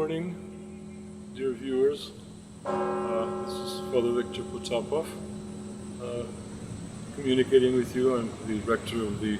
morning, dear viewers. This is Father Rector Potapov communicating with you. I'm the Rector of the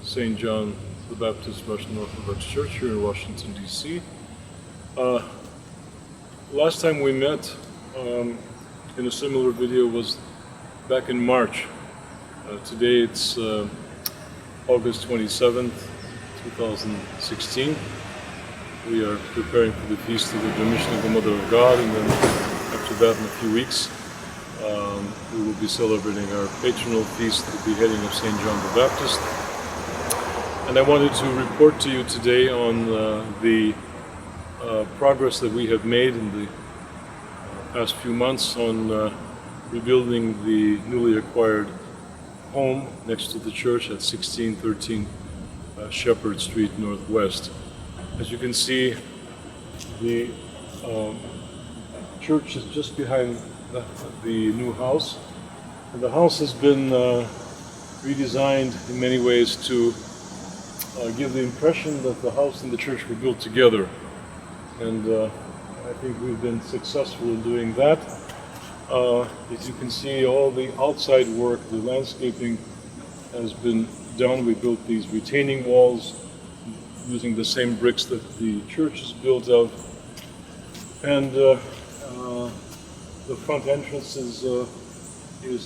St. John the Baptist Russian Orthodox Church here in Washington, D.C. Last time we met in a similar video was back in March. Today it's August 27th, 2016. We are preparing for the Feast of the Dominion of the Mother of God, and then after that, in a few weeks, we will be celebrating our patronal feast, the beheading of St. John the Baptist. And I wanted to report to you today on the progress that we have made in the past few months on rebuilding the newly acquired home next to the church at 1613 Shepherd Street Northwest. As you can see, the church is just behind the new house. And the house has been redesigned in many ways to give the impression that the house and the church were built together. And I think we've been successful in doing that. As you can see, all the outside work, the landscaping has been done. We built these retaining walls using the same bricks that the church is built of. And the front entrance is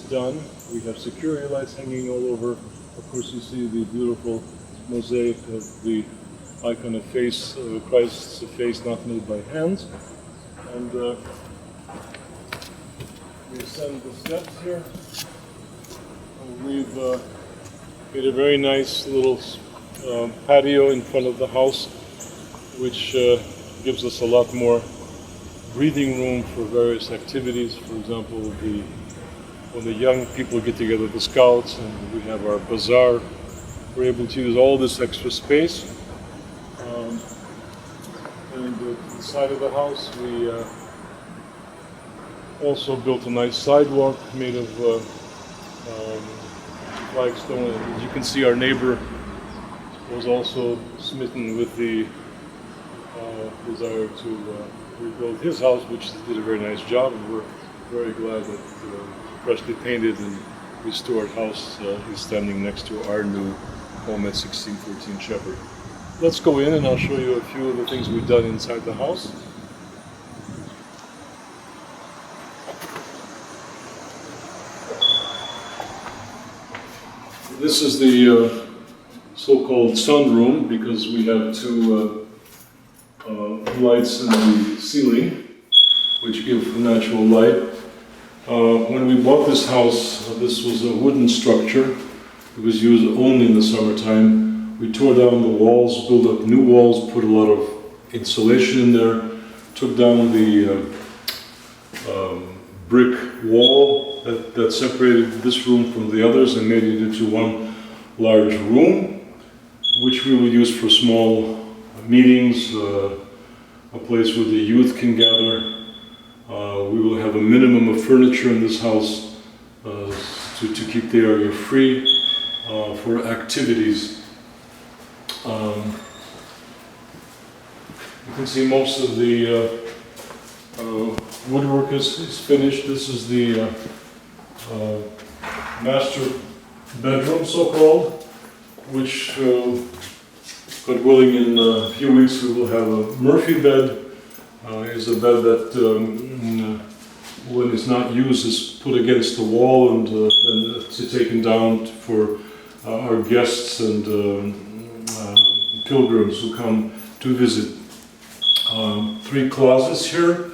done. We have security lights hanging all over. Of course, you see the beautiful mosaic of the icon of face, Christ's face not made by hands. And we ascend the steps here. And we've made a very nice little patio in front of the house, which gives us a lot more breathing room for various activities. For example, when the young people get together, the scouts, and we have our bazaar, we're able to use all this extra space. And to the side of the house, we also built a nice sidewalk made of flagstone. As you can see, our neighbor was also smitten with the desire to rebuild his house, which he did a very nice job, and we're very glad that the freshly painted and restored house is standing next to our new home at 1613 Shepherd. Let's go in and I'll show you a few of the things we've done inside the house. This is the so-called sunroom, because we have two lights in the ceiling which give natural light. When we bought this house, this was a wooden structure. It was used only in the summertime. We tore down the walls, built up new walls, put a lot of insulation in there, took down the brick wall that separated this room from the others and made it into one large room, which we will use for small meetings, a place where the youth can gather. We will have a minimum of furniture in this house to keep the area free for activities. You can see most of the woodwork is finished. This is the master bedroom, so-called, which, God willing, in a few weeks we will have a Murphy bed. Is a bed that, when it's not used, is put against the wall and it's taken down for our guests and pilgrims who come to visit. 3 closets here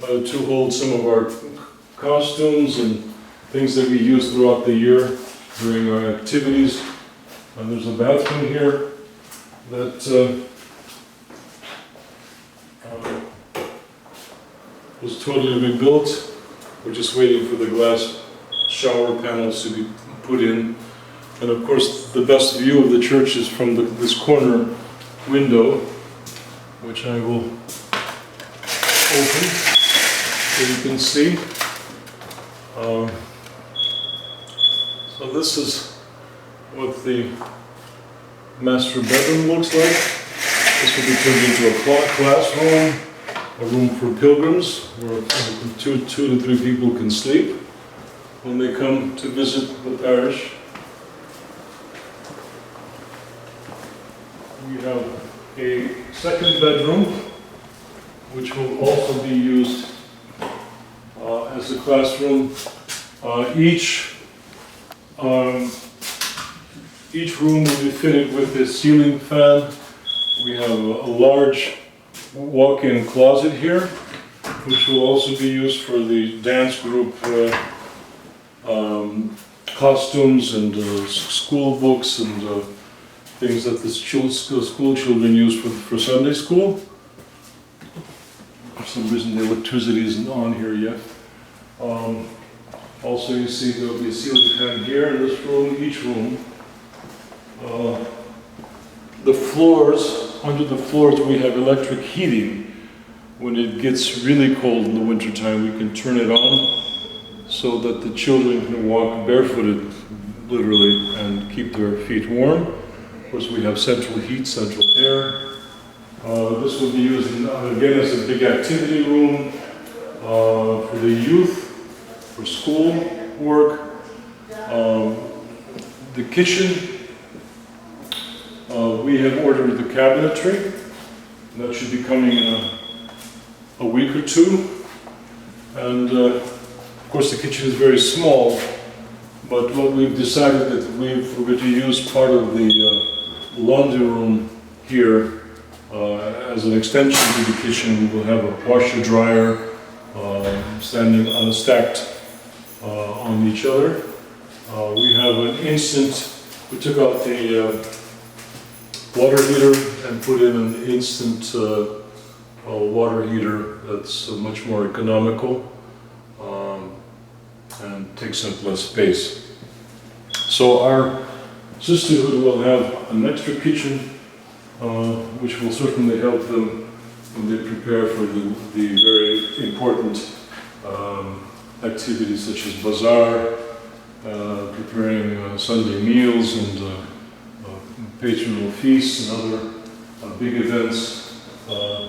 to hold some of our costumes and things that we use throughout the year during our activities. There's a bathroom here that was totally rebuilt. We're just waiting for the glass shower panels to be put in. And of course, the best view of the church is from this corner window, which I will open so you can see. So this is what the master bedroom looks like. This will be turned into a classroom. a room for pilgrims where two to three people can sleep when they come to visit the parish. We have a second bedroom, which will also be used as a classroom. Each room will be fitted with a ceiling fan. We have a large walk-in closet here, which will also be used for the dance group costumes and school books and things that the school children use for Sunday school. For some reason the electricity isn't on here yet. Also you see there will be a ceiling fan here in this room, each room. The floors, under the floors we have electric heating. When it gets really cold in the wintertime, we can turn it on so that the children can walk barefooted, literally, and keep their feet warm. Of course, we have central heat, central air. This will be used, again, as a big activity room for the youth, for school work. The kitchen, we have ordered the cabinetry. That should be coming in a week or two. And of course the kitchen is very small, but what we've decided that we're going to use part of the laundry room here as an extension to the kitchen. We will have a washer dryer standing unstacked on each other. We have an we took out the water heater and put in an instant water heater that's much more economical and takes up less space. So our sisterhood will have an extra kitchen, which will certainly help them when they prepare for the very important activities such as bazaar, preparing Sunday meals and patronal feasts and other big events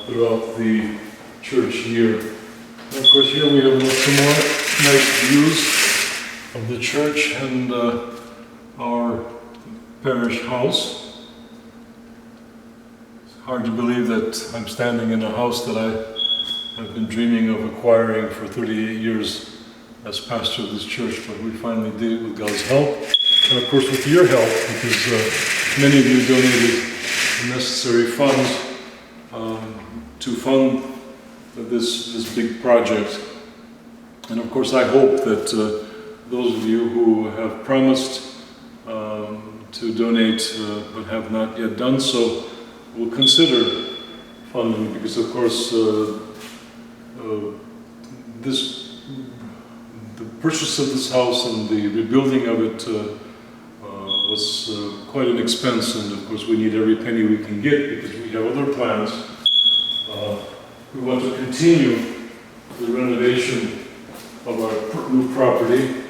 throughout the church year. And of course here we have some more nice views of the church and our parish house. It's hard to believe that I'm standing in a house that I have been dreaming of acquiring for 38 years as pastor of this church, but we finally did it with God's help. And of course with your help, because many of you donated the necessary funds to fund this big project. And of course I hope that those of you who have promised to donate but have not yet done so will consider funding, because of course the purchase of this house and the rebuilding of it was quite an expense, and of course we need every penny we can get because we have other plans. We want to continue the renovation of our new property.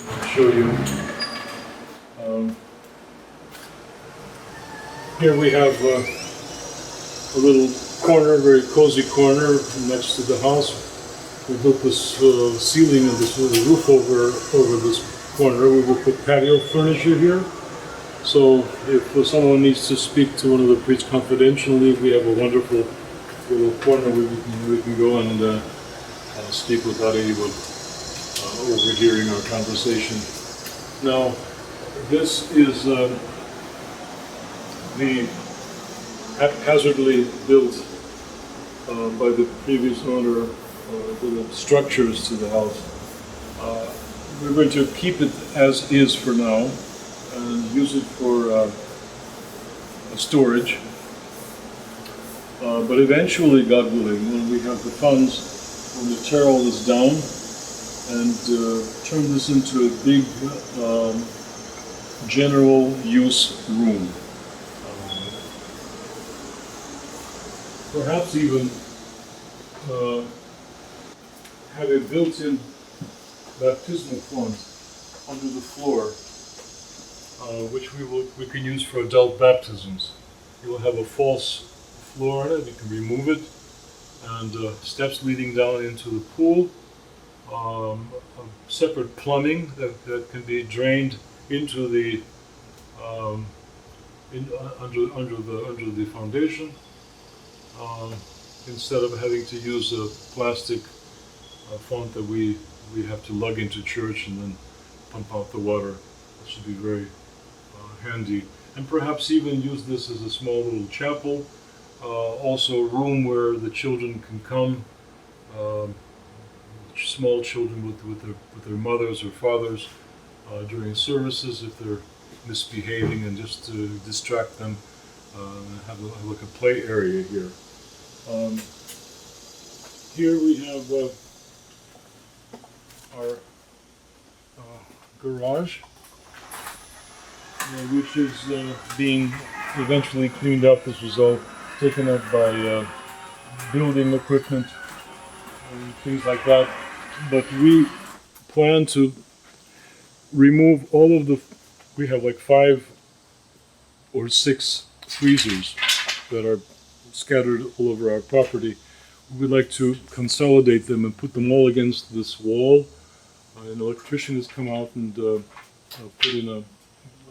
I'll show you. Here we have a little corner, very cozy corner next to the house. We built this ceiling and this little roof over this corner. We will put patio furniture here. So if someone needs to speak to one of the priests confidentially, we have a wonderful little corner where we can go and speak without anyone overhearing our conversation. Now, this is the haphazardly built by the previous owner little structures to the house. We're going to keep it as is for now and use it for storage. But eventually, God willing, when we have the funds, when the terrell is down, and turn this into a big general use room. Perhaps even have a built-in baptismal font under the floor, which we can use for adult baptisms. You will have a false floor on it. You can remove it and steps leading down into the pool. Separate plumbing that can be drained into the under the foundation, um, instead of having to use a plastic font that we have to lug into church and then pump out the water. That should be very handy. And perhaps even use this as a small little chapel, also a room where the children can come, small children with their mothers or fathers during services if they're misbehaving, and just to distract them, have like a play area here. Here we have our garage, which is being eventually cleaned up. This was all taken up by building equipment and things like that. But we plan to remove all of the, we have like 5 or 6 freezers that are scattered all over our property. We'd like to consolidate them and put them all against this wall. An electrician has come out and put in a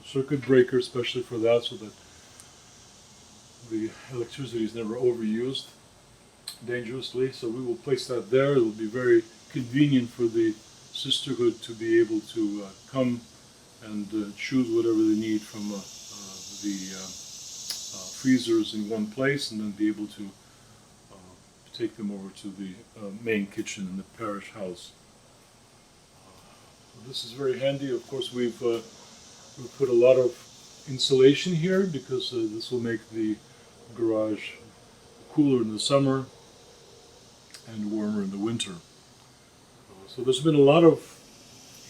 circuit breaker especially for that, so that the electricity is never overused dangerously. So we will place that there. It will be very convenient for the sisterhood to be able to come and choose whatever they need from the freezers in one place, and then be able to take them over to the main kitchen in the parish house. This is very handy. Of course, we've put a lot of insulation here because this will make the garage cooler in the summer and warmer in the winter. So there's been a lot of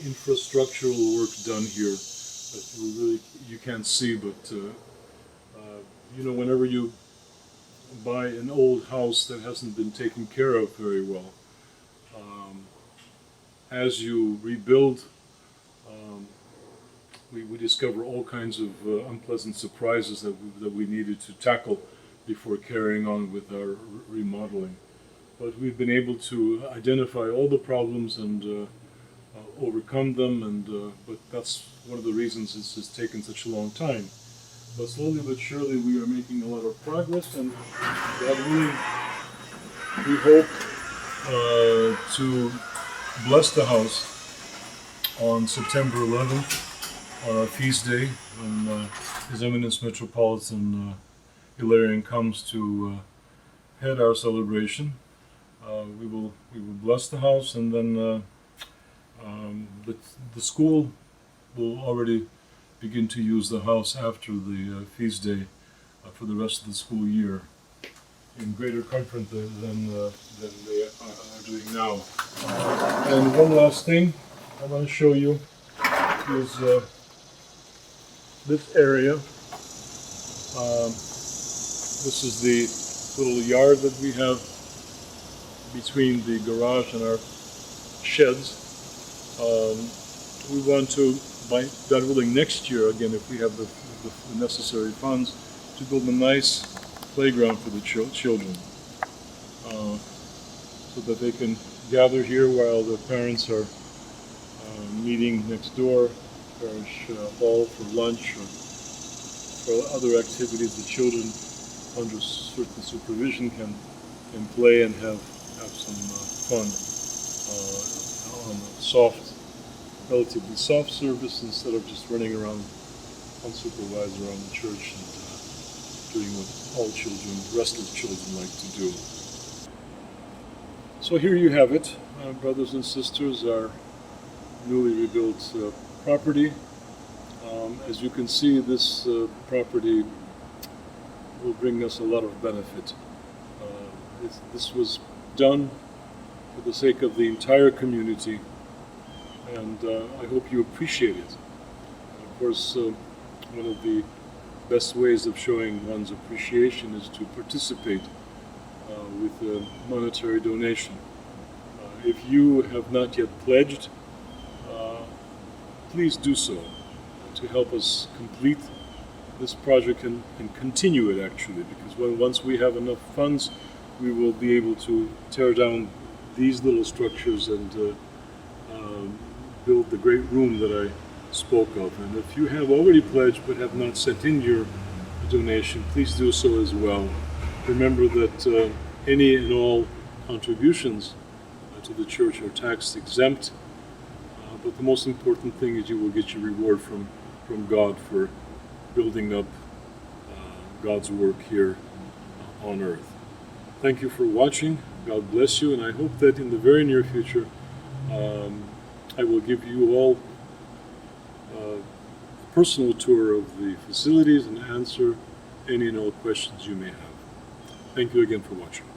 infrastructural work done here that you can't see, but whenever you buy an old house that hasn't been taken care of very well, as you rebuild, we discover all kinds of unpleasant surprises that we needed to tackle before carrying on with our remodeling. But we've been able to identify all the problems and overcome them, and but that's one of the reasons it's just taken such a long time. But slowly but surely we are making a lot of progress, and God willing, we hope to bless the house on September 11th, on our feast day, when His Eminence Metropolitan Hilarion comes to head our celebration. We will bless the house, and then the school will already begin to use the house after the feast day for the rest of the school year, in greater comfort than they are doing now. And one last thing I want to show you is this area. This is the little yard that we have between the garage and our sheds. We want to, by God willing, next year, again, if we have the necessary funds, to build a nice playground for the children, so that they can gather here while the parents are meeting next door, parish hall, for lunch or for other activities. The children, under certain supervision, can play and have some fun on a soft, relatively soft service, instead of just running around unsupervised around the church and doing what all children, restless children, like to do. So here you have it, brothers and sisters, our newly rebuilt property. As you can see, this property will bring us a lot of benefit. This was done for the sake of the entire community, and I hope you appreciate it. And of course, one of the best ways of showing one's appreciation is to participate with a monetary donation. If you have not yet pledged, please do so to help us complete this project and continue it, actually, because once we have enough funds, we will be able to tear down these little structures and build the great room that I spoke of. And if you have already pledged but have not sent in your donation, please do so as well. Remember that any and all contributions to the church are tax exempt, but the most important thing is you will get your reward from God for building up God's work here on earth. Thank you for watching. God bless you, and I hope that in the very near future I will give you all a personal tour of the facilities and answer any and all questions you may have. Thank you again for watching.